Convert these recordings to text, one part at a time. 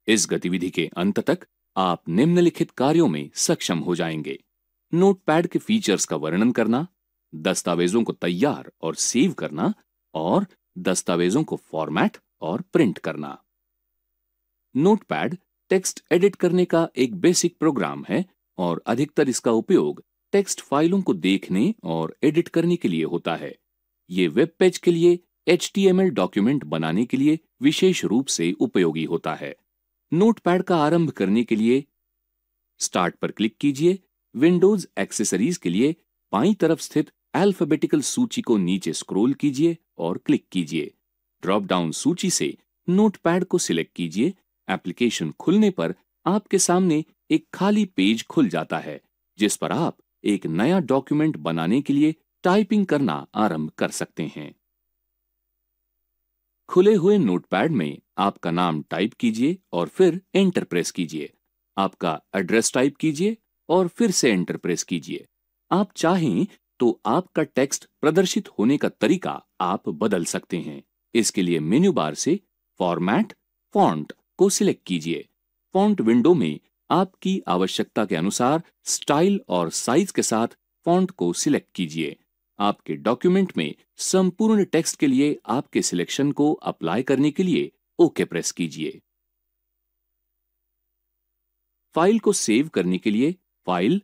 इस गतिविधि के अंत तक आप निम्नलिखित कार्यों में सक्षम हो जाएंगे: नोटपैड के फीचर्स का वर्णन करना, दस्तावेजों को तैयार और सेव करना, और दस्तावेजों को फॉर्मेट और प्रिंट करना। नोटपैड टेक्स्ट एडिट करने का एक बेसिक प्रोग्राम है और अधिकतर इसका उपयोग टेक्स्ट फाइलों को देखने और एडिट करने के लिए होता है। ये वेब पेज के लिए HTML डॉक्यूमेंट बनाने के लिए विशेष रूप से उपयोगी होता है। नोटपैड का आरंभ करने के लिए स्टार्ट पर क्लिक कीजिए। विंडोज एक्सेसरीज के लिए बाईं तरफ स्थित अल्फाबेटिकल सूची को नीचे स्क्रॉल कीजिए और क्लिक कीजिए। ड्रॉप डाउन सूची से नोटपैड को सिलेक्ट कीजिए। एप्लीकेशन खुलने पर आपके सामने एक खाली पेज खुल जाता है, जिस पर आप एक नया डॉक्यूमेंट बनाने के लिए टाइपिंग करना आरंभ कर सकते हैं। खुले हुए नोटपैड में आपका नाम टाइप कीजिए और फिर एंटर प्रेस कीजिए। आपका एड्रेस टाइप कीजिए और फिर से एंटर प्रेस कीजिए। आप चाहें तो आपका टेक्स्ट प्रदर्शित होने का तरीका आप बदल सकते हैं। इसके लिए मेन्यू बार से फॉर्मेट फॉन्ट को सिलेक्ट कीजिए। फॉन्ट विंडो में आपकी आवश्यकता के अनुसार स्टाइल और साइज के साथ फॉन्ट को सिलेक्ट कीजिए। आपके डॉक्यूमेंट में संपूर्ण टेक्स्ट के लिए आपके सिलेक्शन को अप्लाई करने के लिए ओके प्रेस कीजिए। फाइल को सेव करने के लिए फाइल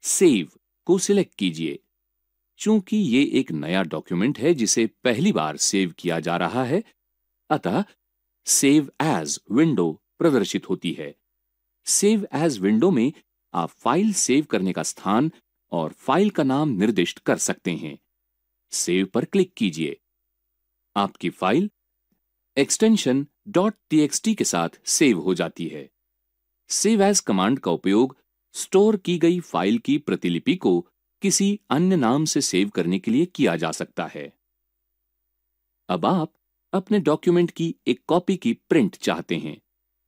सेव को सिलेक्ट कीजिए। चूंकि ये एक नया डॉक्यूमेंट है जिसे पहली बार सेव किया जा रहा है, अतः सेव एज विंडो प्रदर्शित होती है। सेव एज विंडो में आप फाइल सेव करने का स्थान और फाइल का नाम निर्दिष्ट कर सकते हैं। सेव पर क्लिक कीजिए। आपकी फाइल एक्सटेंशन .txt के साथ सेव हो जाती है। सेव एज कमांड का उपयोग स्टोर की गई फाइल की प्रतिलिपि को किसी अन्य नाम से सेव करने के लिए किया जा सकता है। अब आप अपने डॉक्यूमेंट की एक कॉपी की प्रिंट चाहते हैं।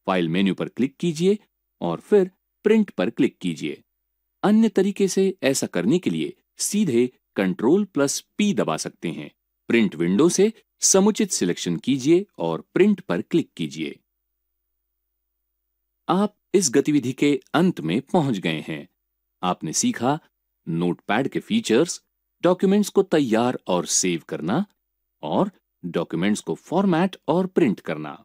फाइल मेन्यू पर क्लिक कीजिए और फिर प्रिंट पर क्लिक कीजिए। अन्य तरीके से ऐसा करने के लिए सीधे Ctrl+P दबा सकते हैं। प्रिंट विंडो से समुचित सिलेक्शन कीजिए और प्रिंट पर क्लिक कीजिए। आप इस गतिविधि के अंत में पहुंच गए हैं। आपने सीखा नोटपैड के फीचर्स, डॉक्यूमेंट्स को तैयार और सेव करना और डॉक्यूमेंट्स को फॉर्मेट और प्रिंट करना।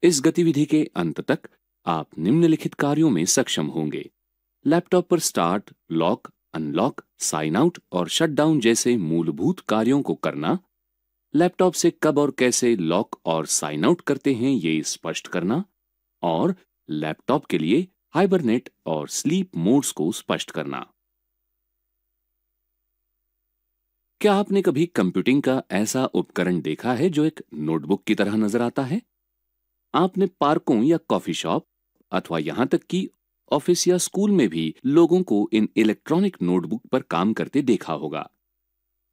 इस गतिविधि के अंत तक आप निम्नलिखित कार्यों में सक्षम होंगे: लैपटॉप पर start, lock, unlock, sign out और शट डाउन जैसे मूलभूत कार्यों को करना, लैपटॉप से कब और कैसे लॉक और साइन आउट करते हैं ये स्पष्ट करना, और लैपटॉप के लिए हाइबरनेट और स्लीप मोड्स को स्पष्ट करना। क्या आपने कभी कंप्यूटिंग का ऐसा उपकरण देखा है जो एक नोटबुक की तरह नजर आता है? आपने पार्कों या कॉफी शॉप अथवा यहां तक कि ऑफिस या स्कूल में भी लोगों को इन इलेक्ट्रॉनिक नोटबुक पर काम करते देखा होगा।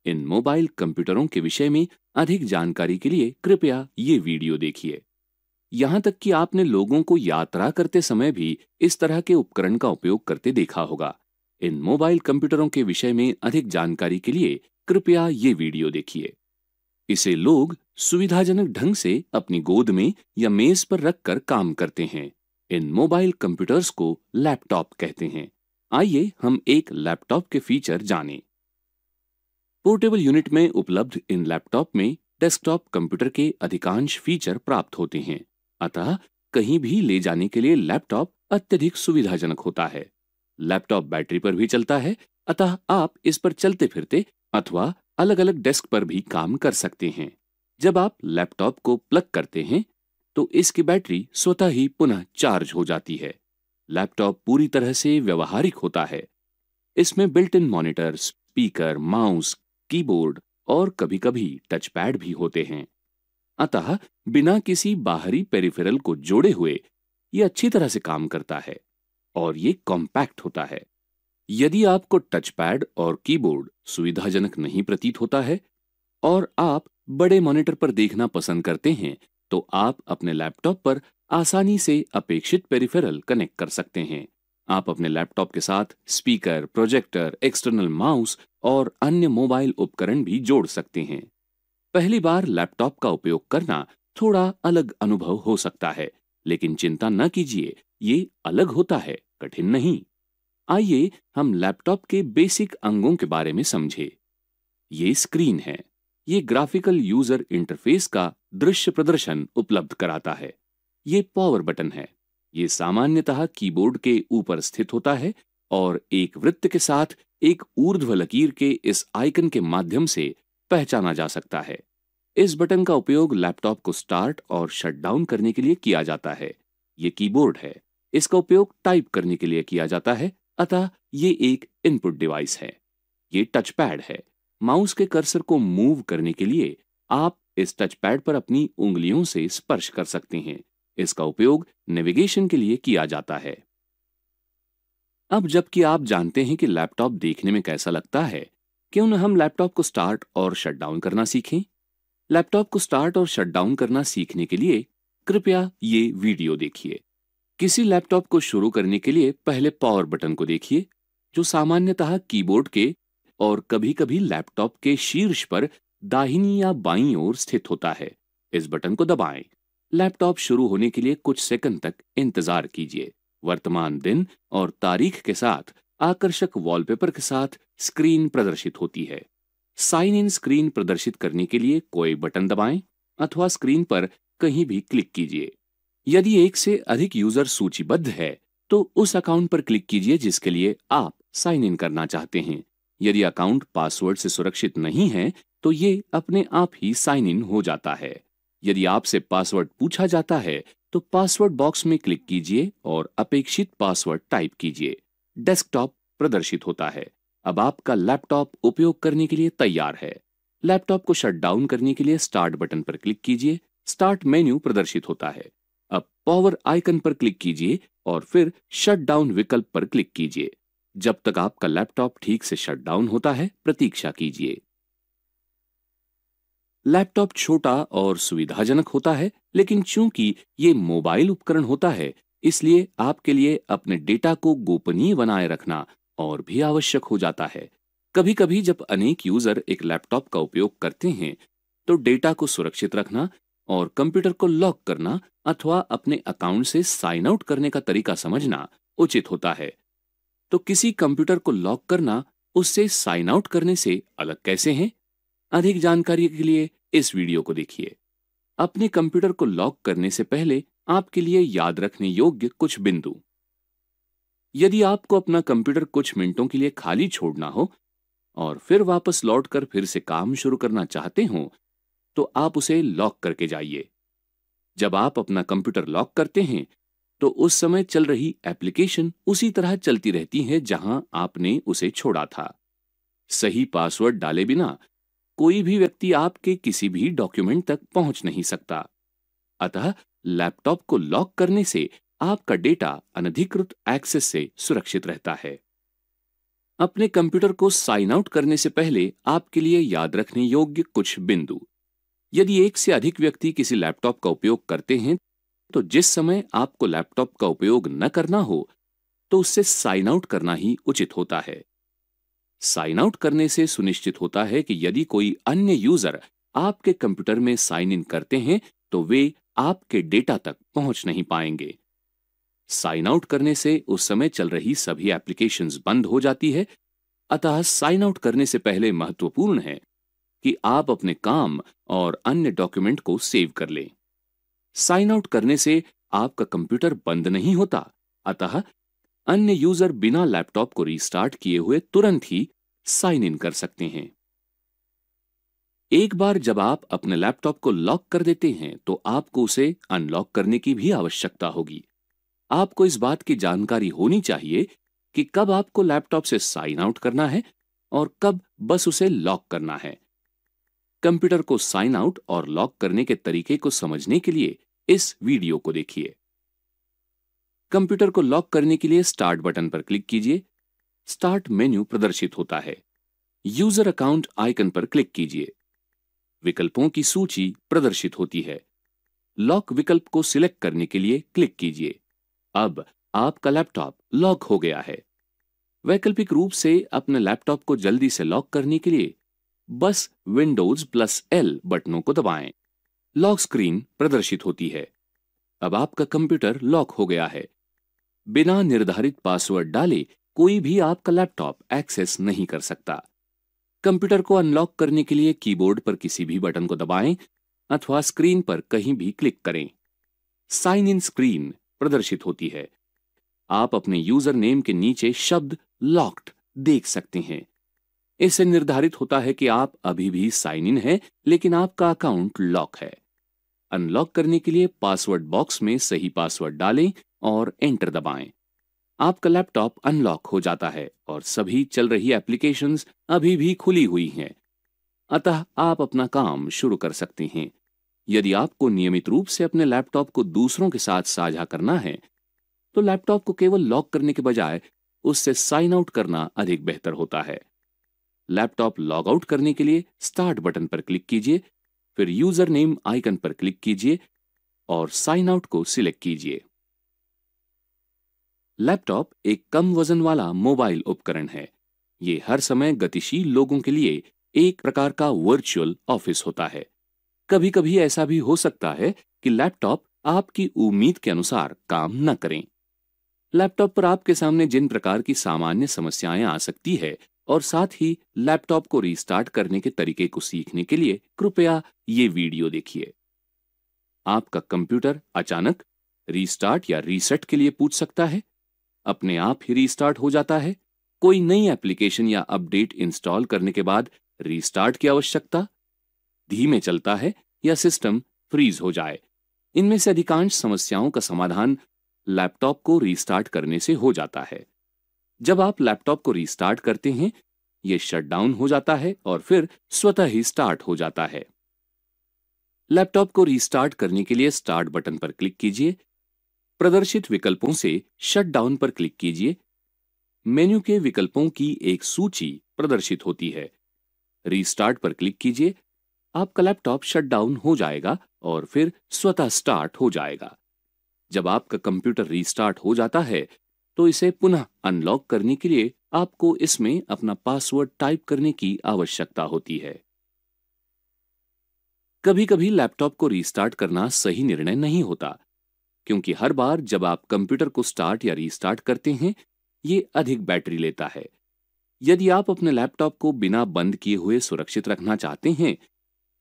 इन मोबाइल कंप्यूटरों के विषय में अधिक जानकारी के लिए कृपया ये वीडियो देखिए। यहां तक कि आपने लोगों को यात्रा करते समय भी इस तरह के उपकरण का उपयोग करते देखा होगा। इन मोबाइल कंप्यूटरों के विषय में अधिक जानकारी के लिए कृपया ये वीडियो देखिए। इसे लोग सुविधाजनक ढंग से अपनी गोद में या मेज पर रखकर काम करते हैं। इन मोबाइल कंप्यूटर्स को लैपटॉप कहते हैं। आइए हम एक लैपटॉप के फीचर जानें। पोर्टेबल यूनिट में उपलब्ध इन लैपटॉप में डेस्कटॉप कंप्यूटर के अधिकांश फीचर प्राप्त होते हैं। अतः कहीं भी ले जाने के लिए लैपटॉप अत्यधिक सुविधाजनक होता है। लैपटॉप बैटरी पर भी चलता है, अतः आप इस पर चलते फिरते अथवा अलग अलग डेस्क पर भी काम कर सकते हैं। जब आप लैपटॉप को प्लग करते हैं तो इसकी बैटरी स्वतः ही पुनः चार्ज हो जाती है। लैपटॉप पूरी तरह से व्यवहारिक होता है। इसमें built in monitor, speaker, mouse, keyboard और कभी-कभी टच पैड भी होते हैं। अतः बिना किसी बाहरी पेरिफेरल को जोड़े हुए ये अच्छी तरह से काम करता है और ये कॉम्पैक्ट होता है। यदि आपको टच पैड और कीबोर्ड सुविधाजनक नहीं प्रतीत होता है और आप बड़े मॉनिटर पर देखना पसंद करते हैं, तो आप अपने लैपटॉप पर आसानी से अपेक्षित पेरिफेरल कनेक्ट कर सकते हैं। आप अपने लैपटॉप के साथ स्पीकर, प्रोजेक्टर, एक्सटर्नल माउस और अन्य मोबाइल उपकरण भी जोड़ सकते हैं। पहली बार लैपटॉप का उपयोग करना थोड़ा अलग अनुभव हो सकता है, लेकिन चिंता न कीजिए, ये अलग होता है, कठिन नहीं। आइए हम लैपटॉप के बेसिक अंगों के बारे में समझें। ये स्क्रीन है। ये ग्राफिकल यूजर इंटरफेस का दृश्य प्रदर्शन उपलब्ध कराता है। ये पावर बटन है। ये सामान्यतः कीबोर्ड के ऊपर स्थित होता है और एक वृत्त के साथ एक ऊर्ध्व लकीर के इस आइकन के माध्यम से पहचाना जा सकता है। इस बटन का उपयोग लैपटॉप को स्टार्ट और शट डाउन करने के लिए किया जाता है। ये कीबोर्ड है। इसका उपयोग टाइप करने के लिए किया जाता है, अतः ये एक इनपुट डिवाइस है। ये टच पैड है। माउस के कर्सर को मूव करने के लिए आप इस टच पैड पर अपनी उंगलियों से स्पर्श कर सकते हैं। इसका उपयोग नेविगेशन के लिए किया जाता है। अब जबकि आप जानते हैं कि लैपटॉप देखने में कैसा लगता है, क्यों न हम लैपटॉप को स्टार्ट और शट डाउन करना सीखें। लैपटॉप को स्टार्ट और शट डाउन करना सीखने के लिए कृपया ये वीडियो देखिए। किसी लैपटॉप को शुरू करने के लिए पहले पावर बटन को देखिए, जो सामान्यतः कीबोर्ड के और कभी-कभी लैपटॉप के शीर्ष पर दाहिनी या बाईं ओर स्थित होता है। इस बटन को दबाएं। लैपटॉप शुरू होने के लिए कुछ सेकंड तक इंतजार कीजिए। वर्तमान दिन और तारीख के साथ आकर्षक वॉलपेपर के साथ स्क्रीन प्रदर्शित होती है। साइन इन स्क्रीन प्रदर्शित करने के लिए कोई बटन दबाएं अथवा स्क्रीन पर कहीं भी क्लिक कीजिए। यदि एक से अधिक यूजर सूचीबद्ध है, तो उस अकाउंट पर क्लिक कीजिए जिसके लिए आप साइन इन करना चाहते हैं। यदि अकाउंट पासवर्ड से सुरक्षित नहीं है, तो ये अपने आप ही साइन इन हो जाता है। यदि आपसे पासवर्ड पूछा जाता है, तो पासवर्ड बॉक्स में क्लिक कीजिए और अपेक्षित पासवर्ड टाइप कीजिए। डेस्कटॉप प्रदर्शित होता है। अब आपका लैपटॉप उपयोग करने के लिए तैयार है। लैपटॉप को शट डाउन करने के लिए स्टार्ट बटन पर क्लिक कीजिए। स्टार्ट मेन्यू प्रदर्शित होता है। अब पावर आइकन पर क्लिक कीजिए और फिर शट डाउन विकल्प पर क्लिक कीजिए। जब तक आपका लैपटॉप ठीक से शट डाउन होता है, प्रतीक्षा कीजिए। लैपटॉप छोटा और सुविधाजनक होता है, लेकिन चूंकि ये मोबाइल उपकरण होता है, इसलिए आपके लिए अपने डेटा को गोपनीय बनाए रखना और भी आवश्यक हो जाता है। कभी-कभी जब अनेक यूजर एक लैपटॉप का उपयोग करते हैं, तो डेटा को सुरक्षित रखना और कंप्यूटर को लॉक करना अथवा अपने अकाउंट से साइन आउट करने का तरीका समझना उचित होता है। तो किसी कंप्यूटर को लॉक करना उससे साइन आउट करने से अलग कैसे है? अधिक जानकारी के लिए इस वीडियो को देखिए। अपने कंप्यूटर को लॉक करने से पहले आपके लिए याद रखने योग्य कुछ बिंदु। यदि आपको अपना कंप्यूटर कुछ मिनटों के लिए खाली छोड़ना हो और फिर वापस लौटकर फिर से काम शुरू करना चाहते हो, तो आप उसे लॉक करके जाइए। जब आप अपना कंप्यूटर लॉक करते हैं, तो उस समय चल रही एप्लीकेशन उसी तरह चलती रहती है जहां आपने उसे छोड़ा था। सही पासवर्ड डाले बिना कोई भी व्यक्ति आपके किसी भी डॉक्यूमेंट तक पहुंच नहीं सकता। अतः लैपटॉप को लॉक करने से आपका डेटा अनधिकृत एक्सेस से सुरक्षित रहता है। अपने कंप्यूटर को साइन आउट करने से पहले आपके लिए याद रखने योग्य कुछ बिंदु। यदि एक से अधिक व्यक्ति किसी लैपटॉप का उपयोग करते हैं, तो जिस समय आपको लैपटॉप का उपयोग न करना हो तो उससे साइन आउट करना ही उचित होता है। साइन आउट करने से सुनिश्चित होता है कि यदि कोई अन्य यूजर आपके कंप्यूटर में साइन इन करते हैं तो वे आपके डेटा तक पहुंच नहीं पाएंगे। साइन आउट करने से उस समय चल रही सभी एप्लीकेशंस बंद हो जाती है। अतः साइन आउट करने से पहले महत्वपूर्ण है कि आप अपने काम और अन्य डॉक्यूमेंट को सेव कर लें। साइन आउट करने से आपका कंप्यूटर बंद नहीं होता, अतः अन्य यूजर बिना लैपटॉप को रीस्टार्ट किए हुए तुरंत ही साइन इन कर सकते हैं। एक बार जब आप अपने लैपटॉप को लॉक कर देते हैं तो आपको उसे अनलॉक करने की भी आवश्यकता होगी। आपको इस बात की जानकारी होनी चाहिए कि कब आपको लैपटॉप से साइन आउट करना है और कब बस उसे लॉक करना है। कंप्यूटर को साइन आउट और लॉक करने के तरीके को समझने के लिए इस वीडियो को देखिए। कंप्यूटर को लॉक करने के लिए स्टार्ट बटन पर क्लिक कीजिए। स्टार्ट मेन्यू प्रदर्शित होता है। यूजर अकाउंट आइकन पर क्लिक कीजिए। विकल्पों की सूची प्रदर्शित होती है। लॉक विकल्प को सिलेक्ट करने के लिए क्लिक कीजिए। अब आपका लैपटॉप लॉक हो गया है। वैकल्पिक रूप से अपने लैपटॉप को जल्दी से लॉक करने के लिए बस Windows+L बटनों को दबाएं। लॉक स्क्रीन प्रदर्शित होती है। अब आपका कंप्यूटर लॉक हो गया है। बिना निर्धारित पासवर्ड डाले कोई भी आपका लैपटॉप एक्सेस नहीं कर सकता। कंप्यूटर को अनलॉक करने के लिए कीबोर्ड पर किसी भी बटन को दबाएं अथवा स्क्रीन पर कहीं भी क्लिक करें। साइन इन स्क्रीन प्रदर्शित होती है। आप अपने यूजर नेम के नीचे शब्द लॉक्ड देख सकते हैं। इससे निर्धारित होता है कि आप अभी भी साइन इन हैं, लेकिन आपका अकाउंट लॉक है। अनलॉक करने के लिए पासवर्ड बॉक्स में सही पासवर्ड डालें और एंटर दबाएं। आपका लैपटॉप अनलॉक हो जाता है और सभी चल रही एप्लीकेशंस अभी भी खुली हुई हैं। अतः आप अपना काम शुरू कर सकते हैं। यदि आपको नियमित रूप से अपने लैपटॉप को दूसरों के साथ साझा करना है तो लैपटॉप को केवल लॉक करने के बजाय उससे साइन आउट करना अधिक बेहतर होता है। लैपटॉप लॉग आउट करने के लिए स्टार्ट बटन पर क्लिक कीजिए, फिर यूजर नेम आइकन पर क्लिक कीजिए और साइन आउट को सिलेक्ट कीजिए। लैपटॉप एक कम वजन वाला मोबाइल उपकरण है। ये हर समय गतिशील लोगों के लिए एक प्रकार का वर्चुअल ऑफिस होता है। कभी कभी ऐसा भी हो सकता है कि लैपटॉप आपकी उम्मीद के अनुसार काम न करें। लैपटॉप पर आपके सामने जिन प्रकार की सामान्य समस्याएं आ सकती है और साथ ही लैपटॉप को रीस्टार्ट करने के तरीके को सीखने के लिए कृपया ये वीडियो देखिए। आपका कंप्यूटर अचानक रीस्टार्ट या रीसेट के लिए पूछ सकता है। अपने आप ही रीस्टार्ट हो जाता है। कोई नई एप्लीकेशन या अपडेट इंस्टॉल करने के बाद रीस्टार्ट की आवश्यकता, धीमे चलता है या सिस्टम फ्रीज हो जाए। इनमें से अधिकांश समस्याओं का समाधान लैपटॉप को रीस्टार्ट करने से हो जाता है। जब आप लैपटॉप को रीस्टार्ट करते हैं, यह शटडाउन हो जाता है और फिर स्वतः ही स्टार्ट हो जाता है। लैपटॉप को रीस्टार्ट करने के लिए स्टार्ट बटन पर क्लिक कीजिए। प्रदर्शित विकल्पों से शटडाउन पर क्लिक कीजिए। मेन्यू के विकल्पों की एक सूची प्रदर्शित होती है। रीस्टार्ट पर क्लिक कीजिए। आपका लैपटॉप शटडाउन हो जाएगा और फिर स्वतः स्टार्ट हो जाएगा। जब आपका कंप्यूटर रीस्टार्ट हो जाता है तो इसे पुनः अनलॉक करने के लिए आपको इसमें अपना पासवर्ड टाइप करने की आवश्यकता होती है। कभी कभी लैपटॉप को रीस्टार्ट करना सही निर्णय नहीं होता, क्योंकि हर बार जब आप कंप्यूटर को स्टार्ट या रीस्टार्ट करते हैं, ये अधिक बैटरी लेता है। यदि आप अपने लैपटॉप को बिना बंद किए हुए सुरक्षित रखना चाहते हैं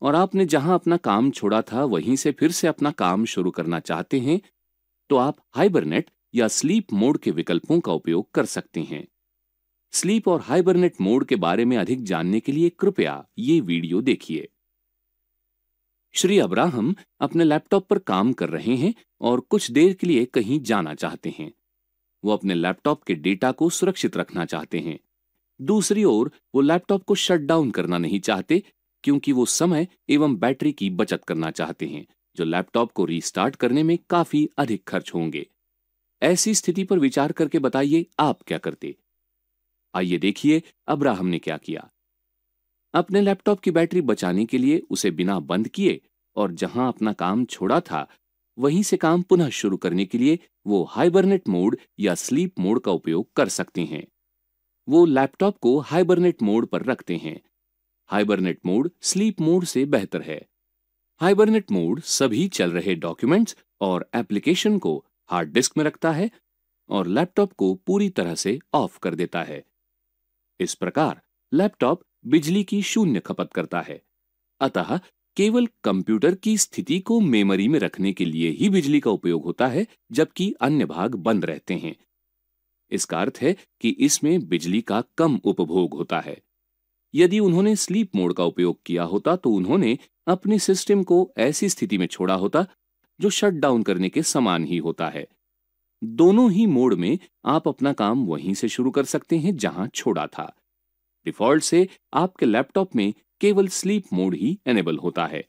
और आपने जहां अपना काम छोड़ा था वहीं से फिर से अपना काम शुरू करना चाहते हैं, तो आप हाइबरनेट या स्लीप मोड के विकल्पों का उपयोग कर सकते हैं। स्लीप और हाइबरनेट मोड के बारे में अधिक जानने के लिए कृपया ये वीडियो देखिए। श्री अब्राहम अपने लैपटॉप पर काम कर रहे हैं और कुछ देर के लिए कहीं जाना चाहते हैं। वो अपने लैपटॉप के डेटा को सुरक्षित रखना चाहते हैं। दूसरी ओर वो लैपटॉप को शट डाउन करना नहीं चाहते, क्योंकि वो समय एवं बैटरी की बचत करना चाहते हैं, जो लैपटॉप को रीस्टार्ट करने में काफी अधिक खर्च होंगे। ऐसी स्थिति पर विचार करके बताइए आप क्या करते। आइए देखिए अब्राहम ने क्या किया। अपने लैपटॉप की बैटरी बचाने के लिए उसे बिना बंद किए और जहां अपना काम छोड़ा था वहीं से काम पुनः शुरू करने के लिए वो हाइबरनेट मोड या स्लीप मोड का उपयोग कर सकते हैं। वो लैपटॉप को हाइबरनेट मोड पर रखते हैं। हाइबरनेट मोड स्लीप मोड से बेहतर है। हाइबरनेट मोड सभी चल रहे डॉक्यूमेंट्स और एप्लीकेशन को हार्ड डिस्क में रखता है और लैपटॉप को पूरी तरह से ऑफ कर देता है। इस प्रकार लैपटॉप बिजली की शून्य खपत करता है। अतः केवल कंप्यूटर की स्थिति को मेमोरी में रखने के लिए ही बिजली का उपयोग होता है, जबकि अन्य भाग बंद रहते हैं। इसका अर्थ है कि इसमें बिजली का कम उपभोग होता है। यदि उन्होंने स्लीप मोड का उपयोग किया होता तो उन्होंने अपने सिस्टम को ऐसी स्थिति में छोड़ा होता जो शट डाउन करने के समान ही होता है। दोनों ही मोड में आप अपना काम वहीं से शुरू कर सकते हैं जहां छोड़ा था। डिफॉल्ट से आपके लैपटॉप में केवल स्लीप मोड ही एनेबल होता है।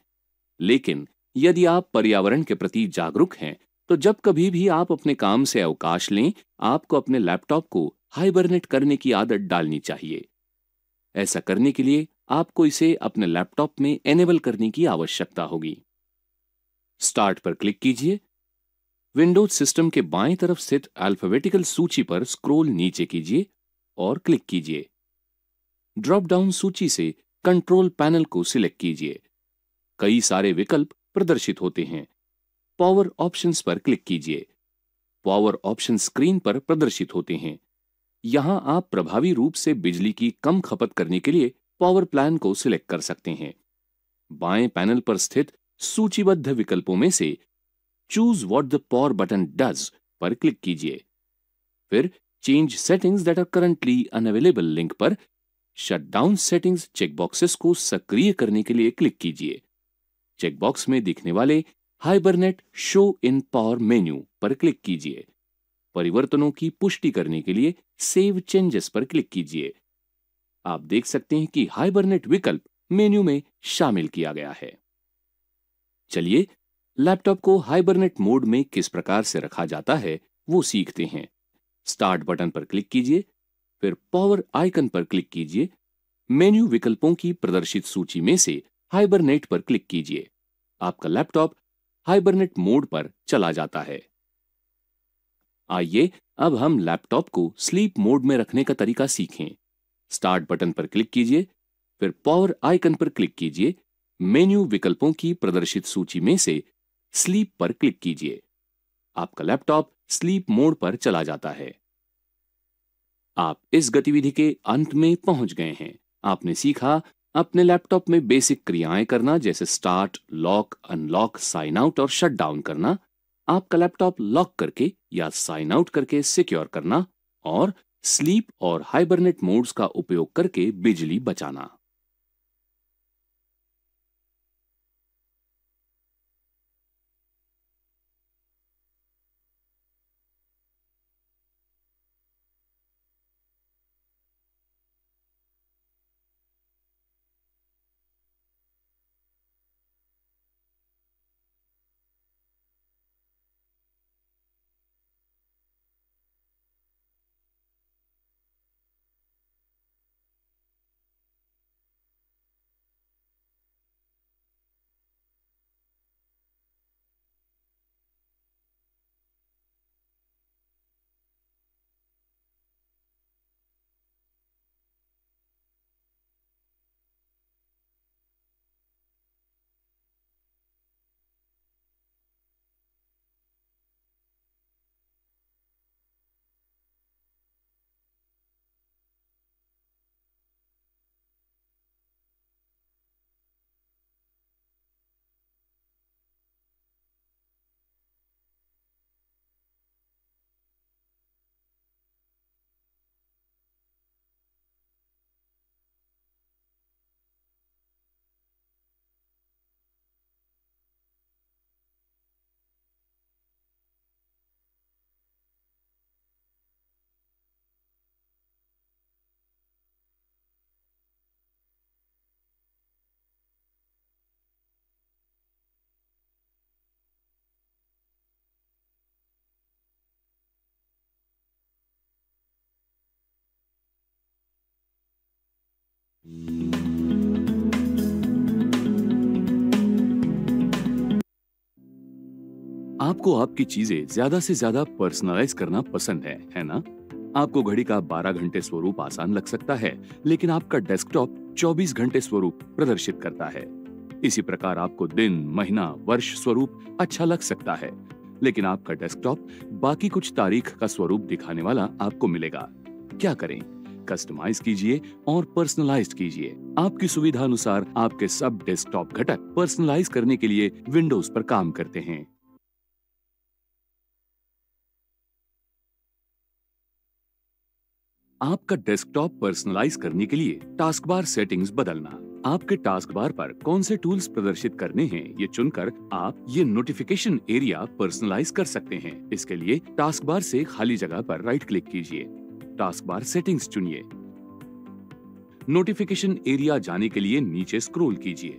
लेकिन यदि आप पर्यावरण के प्रति जागरूक हैं, तो जब कभी भी आप अपने काम से अवकाश लें, आपको अपने लैपटॉप को हाइबरनेट करने की आदत डालनी चाहिए। ऐसा करने के लिए आपको इसे अपने लैपटॉप में एनेबल करने की आवश्यकता होगी। स्टार्ट पर क्लिक कीजिए। विंडोज सिस्टम के बाएं तरफ स्थित अल्फाबेटिकल सूची पर स्क्रॉल नीचे कीजिए और क्लिक कीजिए। ड्रॉप डाउन सूची से कंट्रोल पैनल को सिलेक्ट कीजिए। कई सारे विकल्प प्रदर्शित होते हैं। पावर ऑप्शंस पर क्लिक कीजिए। पावर ऑप्शन स्क्रीन पर प्रदर्शित होते हैं। यहां आप प्रभावी रूप से बिजली की कम खपत करने के लिए पावर प्लान को सिलेक्ट कर सकते हैं। बाएं पैनल पर स्थित सूचीबद्ध विकल्पों में से choose what the power button does पर क्लिक कीजिए। फिर change settings that are currently unavailable link पर शटडाउन सेटिंग्स चेकबॉक्सेस को सक्रिय करने के लिए क्लिक कीजिए। चेकबॉक्स में दिखने वाले hibernate show in power menu पर क्लिक कीजिए। परिवर्तनों की पुष्टि करने के लिए सेव चेंजेस पर क्लिक कीजिए। आप देख सकते हैं कि हाइबरनेट विकल्प मेन्यू में शामिल किया गया है। चलिए लैपटॉप को हाइबरनेट मोड में किस प्रकार से रखा जाता है वो सीखते हैं। स्टार्ट बटन पर क्लिक कीजिए, फिर पावर आइकन पर क्लिक कीजिए। मेन्यू विकल्पों की प्रदर्शित सूची में से हाइबरनेट पर क्लिक कीजिए। आपका लैपटॉप हाइबरनेट मोड पर चला जाता है। आइए अब हम लैपटॉप को स्लीप मोड में रखने का तरीका सीखें। स्टार्ट बटन पर क्लिक कीजिए, फिर पावर आइकन पर क्लिक कीजिए। मेन्यू विकल्पों की प्रदर्शित सूची में से स्लीप पर क्लिक कीजिए। आपका लैपटॉप स्लीप मोड पर चला जाता है। आप इस गतिविधि के अंत में पहुंच गए हैं। आपने सीखा अपने लैपटॉप में बेसिक क्रियाएं करना, जैसे start, lock, unlock, sign out और शट डाउन करना, आपका लैपटॉप लॉक करके या साइन आउट करके सिक्योर करना और स्लीप और हाइबरनेट मोड्स का उपयोग करके बिजली बचाना। आपको आपकी चीजें ज्यादा से ज्यादा पर्सनलाइज करना पसंद है ना? आपको घड़ी का 12 घंटे स्वरूप आसान लग सकता है, लेकिन आपका डेस्कटॉप 24 घंटे स्वरूप प्रदर्शित करता है। इसी प्रकार आपको दिन, महीना, वर्ष स्वरूप अच्छा लग सकता है, लेकिन आपका डेस्कटॉप बाकी कुछ तारीख का स्वरूप दिखाने वाला आपको मिलेगा। क्या करें? कस्टमाइज कीजिए और पर्सनलाइज कीजिए। आपकी सुविधा अनुसार आपके सब डेस्कटॉप घटक पर्सनलाइज करने के लिए विंडोज पर काम करते हैं। आपका डेस्कटॉप पर्सनलाइज करने के लिए टास्कबार सेटिंग्स बदलना। आपके टास्कबार पर कौन से टूल्स प्रदर्शित करने हैं, ये चुनकर आप ये नोटिफिकेशन एरिया पर्सनलाइज कर सकते हैं। इसके लिए टास्कबार से खाली जगह पर राइट क्लिक कीजिए, टास्कबार सेटिंग्स चुनिए। नोटिफिकेशन एरिया जाने के लिए नीचे स्क्रॉल कीजिए,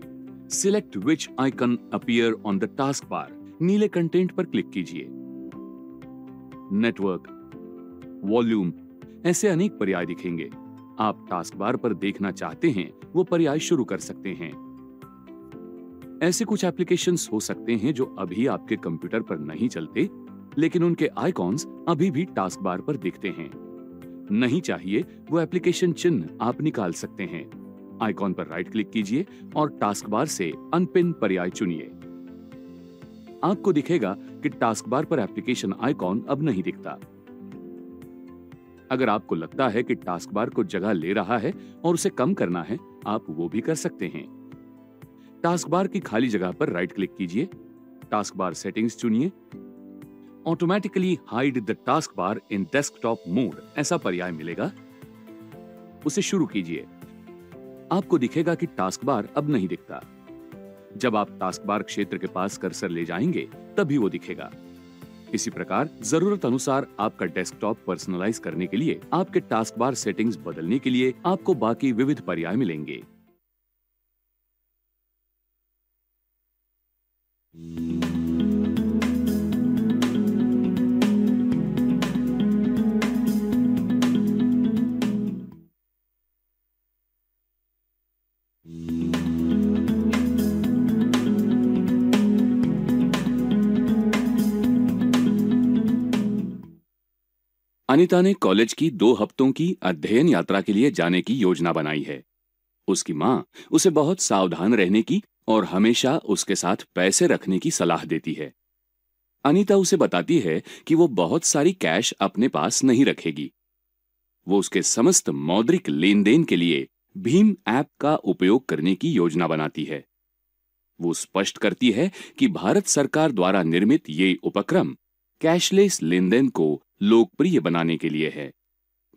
select which icon appear on the taskbar, नीले कंटेंट पर क्लिक कीजिए। नेटवर्क, वॉल्यूम, ऐसे अनेक पर्याय दिखेंगे। आप टास्कबार पर देखना चाहते हैं वो पर्याय शुरू कर सकते हैं। ऐसे कुछ एप्लीकेशंस हो सकते हैं जो अभी आपके कंप्यूटर पर नहीं चलते, लेकिन उनके आइकॉन्स अभी भी टास्कबार पर दिखते हैं। नहीं चाहिए वो एप्लीकेशन चिन्ह आप निकाल सकते हैं। आइकॉन पर राइट क्लिक कीजिए और टास्कबार से अनपिन पर्याय चुनिए। आपको दिखेगा कि टास्कबार पर एप्लीकेशन आइकॉन अब नहीं दिखता। अगर आपको लगता है कि टास्कबार को जगह ले रहा है और उसे कम करना है, आप वो भी कर सकते हैं। टास्कबार की खाली जगह पर राइट क्लिक कीजिए, टास्कबार सेटिंग्स चुनिए। Automatically hide the taskbar in desktop mode, ऐसा पर्याय मिलेगा, उसे शुरू कीजिए। आपको दिखेगा कि टास्कबार अब नहीं दिखता। जब आप टास्कबार क्षेत्र के पास कर्सर ले जाएंगे तभी वो दिखेगा। इसी प्रकार जरूरत अनुसार आपका डेस्कटॉप पर्सनलाइज करने के लिए आपके टास्कबार सेटिंग्स बदलने के लिए आपको बाकी विविध पर्याय मिलेंगे। अनीता ने कॉलेज की 2 हफ्तों की अध्ययन यात्रा के लिए जाने की योजना बनाई है। उसकी माँ उसे बहुत सावधान रहने की और हमेशा उसके साथ पैसे रखने की सलाह देती है। अनीता उसे बताती है कि वो बहुत सारी कैश अपने पास नहीं रखेगी। वो उसके समस्त मौद्रिक लेन देन के लिए भीम ऐप का उपयोग करने की योजना बनाती है। वो स्पष्ट करती है कि भारत सरकार द्वारा निर्मित ये उपक्रम कैशलेस लेन देन को लोकप्रिय बनाने के लिए है।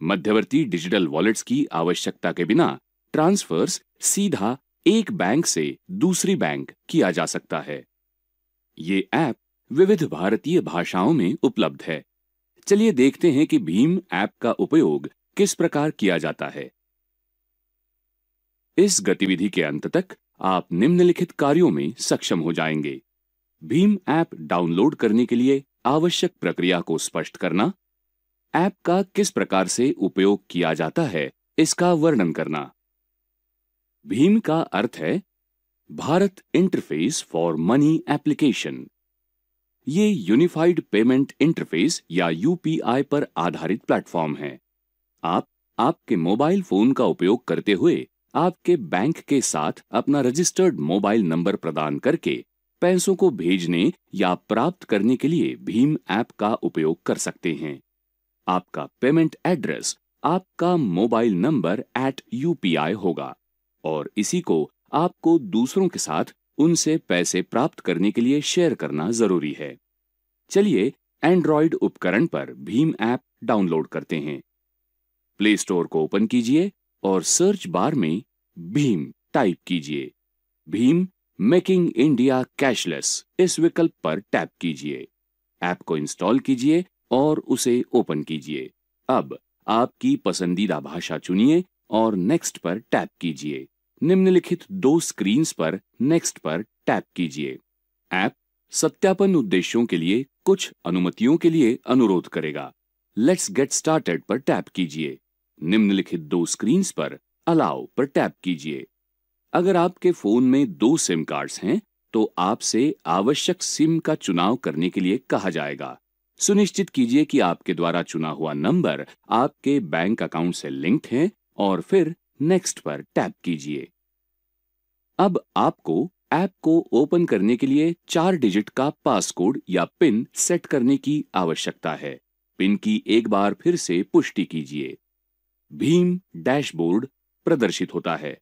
मध्यवर्ती डिजिटल वॉलेट्स की आवश्यकता के बिना ट्रांसफर्स सीधा एक बैंक से दूसरी बैंक किया जा सकता है। ये ऐप विविध भारतीय भाषाओं में उपलब्ध है। चलिए देखते हैं कि भीम ऐप का उपयोग किस प्रकार किया जाता है। इस गतिविधि के अंत तक आप निम्नलिखित कार्यों में सक्षम हो जाएंगे। भीम ऐप डाउनलोड करने के लिए आवश्यक प्रक्रिया को स्पष्ट करना, ऐप का किस प्रकार से उपयोग किया जाता है इसका वर्णन करना। भीम का अर्थ है Bharat interface for money application. ये यूनिफाइड पेमेंट इंटरफेस या यूपीआई पर आधारित प्लेटफॉर्म है। आप आपके मोबाइल फोन का उपयोग करते हुए आपके बैंक के साथ अपना रजिस्टर्ड मोबाइल नंबर प्रदान करके पैसों को भेजने या प्राप्त करने के लिए भीम ऐप का उपयोग कर सकते हैं। आपका पेमेंट एड्रेस आपका मोबाइल नंबर @UPI होगा और इसी को आपको दूसरों के साथ उनसे पैसे प्राप्त करने के लिए शेयर करना जरूरी है। चलिए एंड्रॉइड उपकरण पर भीम ऐप डाउनलोड करते हैं। प्ले स्टोर को ओपन कीजिए और सर्च बार में भीम टाइप कीजिए। भीम मेकिंग इंडिया कैशलेस इस विकल्प पर टैप कीजिए। ऐप को इंस्टॉल कीजिए और उसे ओपन कीजिए। अब आपकी पसंदीदा भाषा चुनिए और नेक्स्ट पर टैप कीजिए। निम्नलिखित 2 स्क्रीन्स पर नेक्स्ट पर टैप कीजिए। ऐप सत्यापन उद्देश्यों के लिए कुछ अनुमतियों के लिए अनुरोध करेगा। लेट्स गेट स्टार्टेड पर टैप कीजिए। निम्नलिखित 2 स्क्रीन्स पर अलाउ पर टैप कीजिए। अगर आपके फोन में 2 सिम कार्ड्स हैं तो आपसे आवश्यक सिम का चुनाव करने के लिए कहा जाएगा। सुनिश्चित कीजिए कि आपके द्वारा चुना हुआ नंबर आपके बैंक अकाउंट से लिंक्ड है और फिर नेक्स्ट पर टैप कीजिए। अब आपको ऐप को ओपन करने के लिए 4 डिजिट का पासकोड या पिन सेट करने की आवश्यकता है। पिन की एक बार फिर से पुष्टि कीजिए। भीम डैशबोर्ड प्रदर्शित होता है।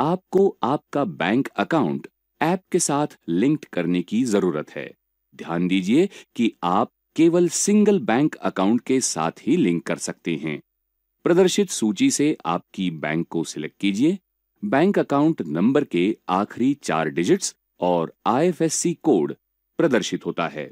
आपको आपका बैंक अकाउंट ऐप के साथ लिंक्ड करने की जरूरत है। ध्यान दीजिए कि आप केवल सिंगल बैंक अकाउंट के साथ ही लिंक कर सकते हैं। प्रदर्शित सूची से आपकी बैंक को सिलेक्ट कीजिए। बैंक अकाउंट नंबर के आखिरी 4 डिजिट्स और IFSC कोड प्रदर्शित होता है।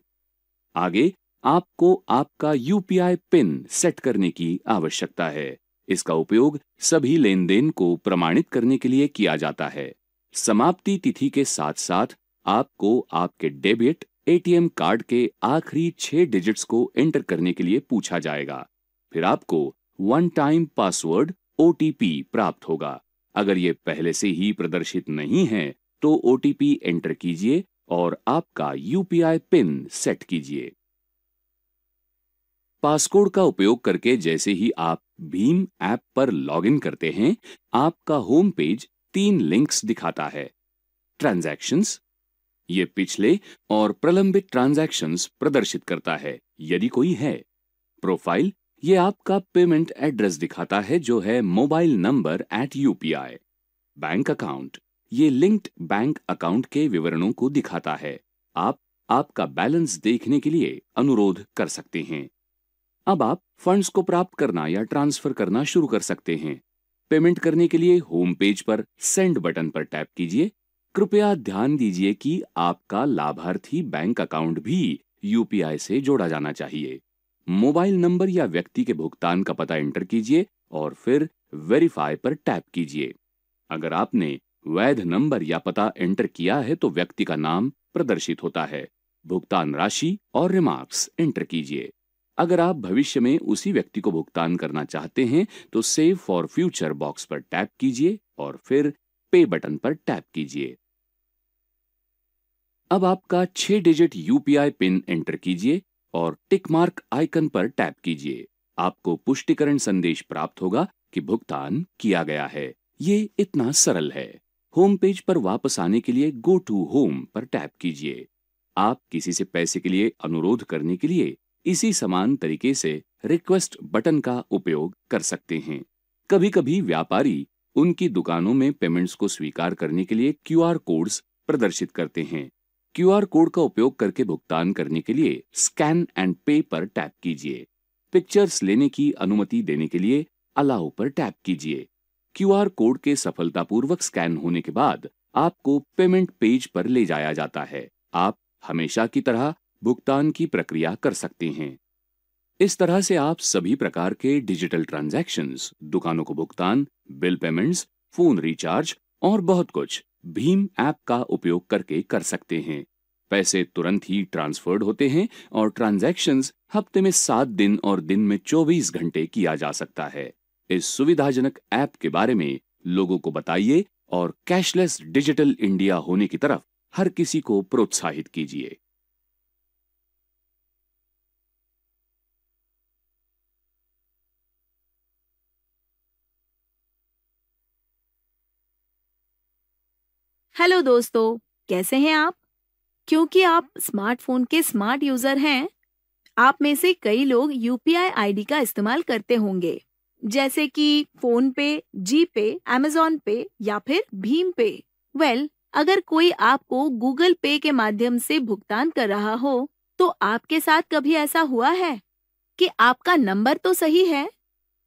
आगे आपको आपका UPI पिन सेट करने की आवश्यकता है। इसका उपयोग सभी लेनदेन को प्रमाणित करने के लिए किया जाता है। समाप्ति तिथि के साथ साथ आपको आपके डेबिट ATM कार्ड के आखिरी 6 डिजिट्स को एंटर करने के लिए पूछा जाएगा। फिर आपको वन टाइम पासवर्ड OTP प्राप्त होगा। अगर ये पहले से ही प्रदर्शित नहीं है तो OTP एंटर कीजिए और आपका UPI पिन सेट कीजिए। पासकोड का उपयोग करके जैसे ही आप भीम ऐप पर लॉगिन करते हैं, आपका होम पेज 3 लिंक्स दिखाता है। ट्रांजैक्शंस, ये पिछले और प्रलंबित ट्रांजैक्शंस प्रदर्शित करता है यदि कोई है। प्रोफाइल, ये आपका पेमेंट एड्रेस दिखाता है जो है mobile number @UPI। Bank account, ये लिंक्ड बैंक अकाउंट के विवरणों को दिखाता है। आप आपका बैलेंस देखने के लिए अनुरोध कर सकते हैं। अब आप फंड्स को प्राप्त करना या ट्रांसफर करना शुरू कर सकते हैं। पेमेंट करने के लिए होम पेज पर सेंड बटन पर टैप कीजिए। कृपया ध्यान दीजिए कि आपका लाभार्थी बैंक अकाउंट भी UPI से जोड़ा जाना चाहिए। मोबाइल नंबर या व्यक्ति के भुगतान का पता एंटर कीजिए और फिर वेरीफाई पर टैप कीजिए। अगर आपने वैध नंबर या पता एंटर किया है तो व्यक्ति का नाम प्रदर्शित होता है। भुगतान राशि और रिमार्क्स एंटर कीजिए। अगर आप भविष्य में उसी व्यक्ति को भुगतान करना चाहते हैं तो सेव फॉर फ्यूचर बॉक्स पर टैप कीजिए और फिर पे बटन पर टैप कीजिए। अब आपका 6 डिजिट UPI पिन एंटर कीजिए और टिक मार्क आइकन पर टैप कीजिए। आपको पुष्टिकरण संदेश प्राप्त होगा कि भुगतान किया गया है। ये इतना सरल है। होम पेज पर वापस आने के लिए गो टू होम पर टैप कीजिए। आप किसी से पैसे के लिए अनुरोध करने के लिए इसी समान तरीके से रिक्वेस्ट बटन का उपयोग कर सकते हैं। कभी-कभी व्यापारी उनकी दुकानों में पेमेंट्स को स्वीकार करने के लिए QR कोड्स प्रदर्शित करते हैं। QR कोड का उपयोग करके भुगतान करने के लिए स्कैन एंड पे पर टैप कीजिए। पिक्चर्स लेने की अनुमति देने के लिए अलाउ पर टैप कीजिए। QR कोड के सफलतापूर्वक स्कैन होने के बाद आपको पेमेंट पेज पर ले जाया जाता है। आप हमेशा की तरह भुगतान की प्रक्रिया कर सकते हैं। इस तरह से आप सभी प्रकार के डिजिटल ट्रांजैक्शंस, दुकानों को भुगतान, बिल पेमेंट्स, फोन रिचार्ज और बहुत कुछ भीम ऐप का उपयोग करके कर सकते हैं। पैसे तुरंत ही ट्रांसफर्ड होते हैं और ट्रांजैक्शंस हफ्ते में 7 दिन और दिन में 24 घंटे किया जा सकता है। इस सुविधाजनक ऐप के बारे में लोगों को बताइए और कैशलेस डिजिटल इंडिया होने की तरफ हर किसी को प्रोत्साहित कीजिए। हेलो दोस्तों, कैसे हैं आप? क्योंकि आप स्मार्टफोन के स्मार्ट यूजर हैं, आप में से कई लोग UPI आईडी का इस्तेमाल करते होंगे, जैसे कि फोन पे, जी पे, अमेज़न पे या फिर भीम पे। अगर कोई आपको गूगल पे के माध्यम से भुगतान कर रहा हो, तो आपके साथ कभी ऐसा हुआ है कि आपका नंबर तो सही है,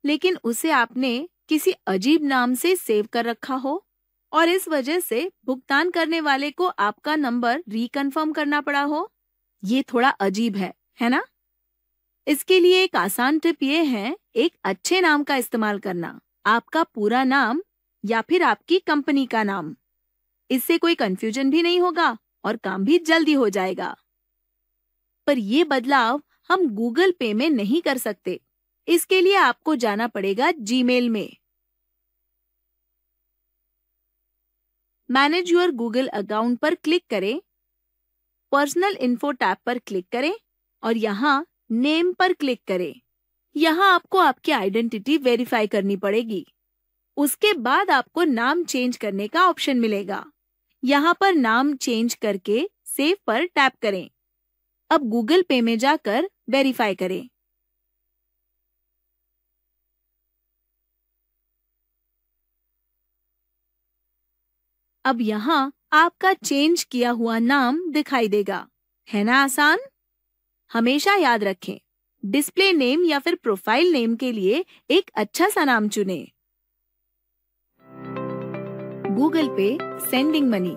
लेकिन उसे आपने किसी अजीब नाम से सेव कर रखा हो और इस वजह से भुगतान करने वाले को आपका नंबर रिकन्फर्म करना पड़ा हो? ये थोड़ा अजीब है ना? इसके लिए एक आसान टिप ये है, एक अच्छे नाम का इस्तेमाल करना। आपका पूरा नाम या फिर आपकी कंपनी का नाम। इससे कोई कंफ्यूजन भी नहीं होगा और काम भी जल्दी हो जाएगा। पर ये बदलाव हम गूगल पे में नहीं कर सकते। इसके लिए आपको जाना पड़ेगा जीमेल में। मैनेज योर गूगल अकाउंट पर क्लिक करें पर्सनल इन्फो टैब पर क्लिक करें और यहाँ नेम पर क्लिक करें। यहाँ आपको आपकी आइडेंटिटी वेरीफाई करनी पड़ेगी। उसके बाद आपको नाम चेंज करने का ऑप्शन मिलेगा। यहाँ पर नाम चेंज करके सेव पर टैप करें। अब गूगल पे में जाकर वेरीफाई करें। अब यहाँ आपका चेंज किया हुआ नाम दिखाई देगा। है ना आसान? हमेशा याद रखें, डिस्प्ले नेम या फिर प्रोफाइल नेम के लिए एक अच्छा सा नाम चुनें। गूगल पे सेंडिंग मनी।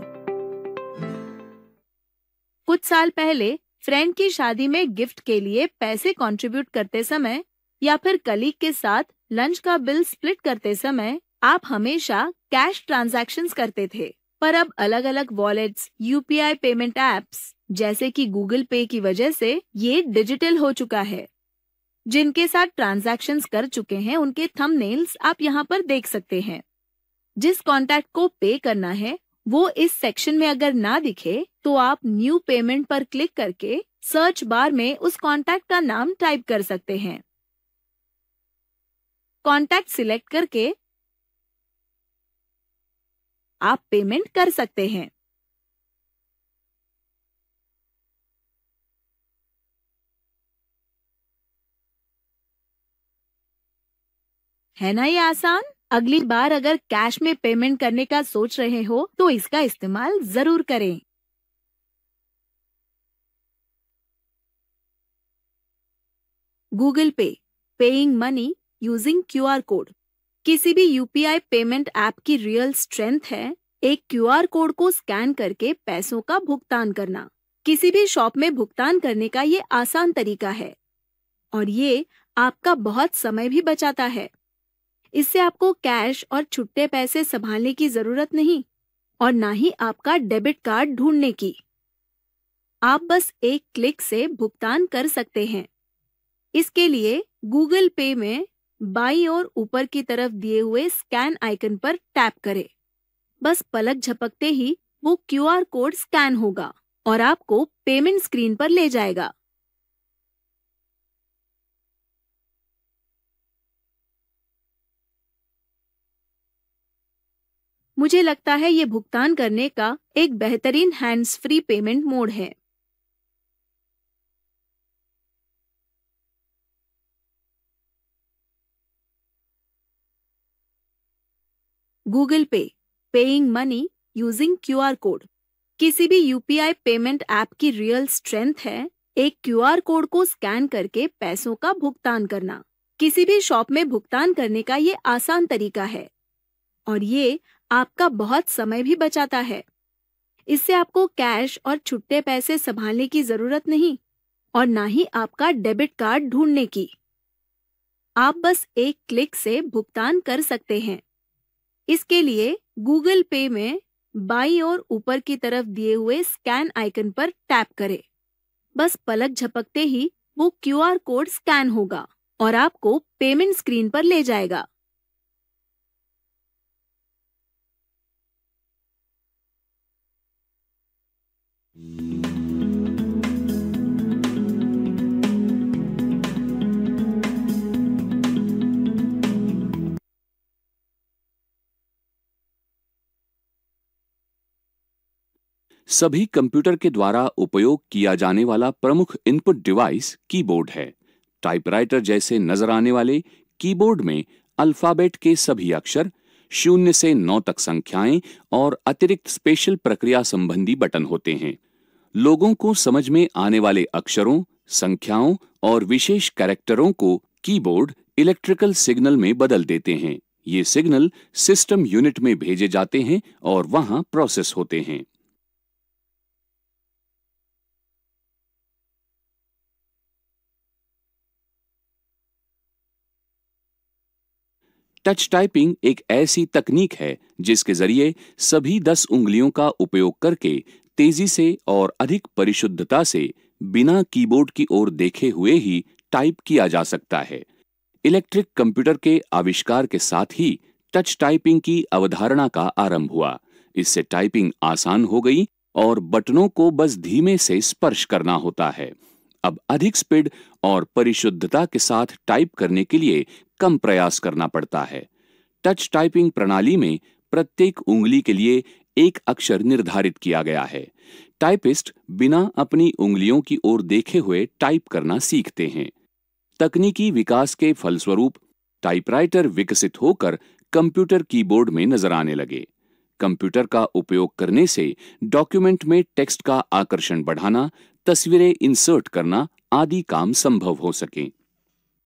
कुछ साल पहले फ्रेंड की शादी में गिफ्ट के लिए पैसे कंट्रीब्यूट करते समय या फिर कलीग के साथ लंच का बिल स्प्लिट करते समय आप हमेशा कैश ट्रांजैक्शंस करते थे। पर अब अलग अलग वॉलेट्स, यूपीआई पेमेंट एप्स जैसे कि गूगल पे की वजह से ये डिजिटल हो चुका है। जिनके साथ ट्रांजैक्शंस कर चुके हैं उनके थंबनेल्स आप यहाँ पर देख सकते हैं। जिस कॉन्टैक्ट को पे करना है वो इस सेक्शन में अगर ना दिखे तो आप न्यू पेमेंट पर क्लिक करके सर्च बार में उस कॉन्टैक्ट का नाम टाइप कर सकते हैं। कॉन्टैक्ट सिलेक्ट करके आप पेमेंट कर सकते हैं। है ना ये आसान? अगली बार अगर कैश में पेमेंट करने का सोच रहे हो तो इसका इस्तेमाल जरूर करें। गूगल पे paying money using QR code. किसी भी यूपीआई पेमेंट ऐप की रियल स्ट्रेंथ है एक क्यूआर कोड को स्कैन करके पैसों का भुगतान करना। किसी भी शॉप में भुगतान करने का ये आसान तरीका है और ये आपका बहुत समय भी बचाता है। इससे आपको कैश और छुट्टे पैसे संभालने की जरूरत नहीं और ना ही आपका डेबिट कार्ड ढूंढने की। आप बस एक क्लिक से भुगतान कर सकते हैं। इसके लिए गूगल पे में बाईं ओर ऊपर की तरफ दिए हुए स्कैन आइकन पर टैप करें। बस पलक झपकते ही वो क्यूआर कोड स्कैन होगा और आपको पेमेंट स्क्रीन पर ले जाएगा। मुझे लगता है ये भुगतान करने का एक बेहतरीन हैंड्स फ्री पेमेंट मोड है। गूगल पे paying money using QR code. किसी भी यूपीआई पेमेंट ऐप की रियल स्ट्रेंथ है एक क्यूआर कोड को स्कैन करके पैसों का भुगतान करना। किसी भी शॉप में भुगतान करने का ये आसान तरीका है और ये आपका बहुत समय भी बचाता है। इससे आपको कैश और छुट्टे पैसे संभालने की जरूरत नहीं और ना ही आपका डेबिट कार्ड ढूंढने की। आप बस एक क्लिक से भुगतान कर सकते हैं। इसके लिए गूगल पे में बाईं ओर ऊपर की तरफ दिए हुए स्कैन आइकन पर टैप करें। बस पलक झपकते ही वो क्यूआर कोड स्कैन होगा और आपको पेमेंट स्क्रीन पर ले जाएगा। सभी कंप्यूटर के द्वारा उपयोग किया जाने वाला प्रमुख इनपुट डिवाइस कीबोर्ड है। टाइपराइटर जैसे नजर आने वाले कीबोर्ड में अल्फाबेट के सभी अक्षर, 0 से 9 तक संख्याएं और अतिरिक्त स्पेशल प्रक्रिया संबंधी बटन होते हैं। लोगों को समझ में आने वाले अक्षरों, संख्याओं और विशेष कैरेक्टरों को कीबोर्ड इलेक्ट्रिकल सिग्नल में बदल देते हैं। ये सिग्नल सिस्टम यूनिट में भेजे जाते हैं और वहां प्रोसेस होते हैं। टच टाइपिंग एक ऐसी तकनीक है जिसके जरिए सभी 10 उंगलियों का उपयोग करके तेजी से और अधिक परिशुद्धता से बिना कीबोर्ड की ओर देखे हुए ही टाइप किया जा सकता है। इलेक्ट्रिक कंप्यूटर के आविष्कार के साथ ही टच टाइपिंग की अवधारणा का आरंभ हुआ। इससे टाइपिंग आसान हो गई और बटनों को बस धीमे से स्पर्श करना होता है। अब अधिक स्पीड और परिशुद्धता के साथ टाइप करने के लिए कम प्रयास करना पड़ता है। टच टाइपिंग प्रणाली में प्रत्येक उंगली के लिए एक अक्षर निर्धारित किया गया है। टाइपिस्ट बिना अपनी उंगलियों की ओर देखे हुए टाइप करना सीखते हैं। तकनीकी विकास के फलस्वरूप टाइपराइटर विकसित होकर कंप्यूटर कीबोर्ड में नजर आने लगे। कंप्यूटर का उपयोग करने से डॉक्यूमेंट में टेक्स्ट का आकर्षण बढ़ाना, तस्वीरें इंसर्ट करना आदि काम संभव हो सके।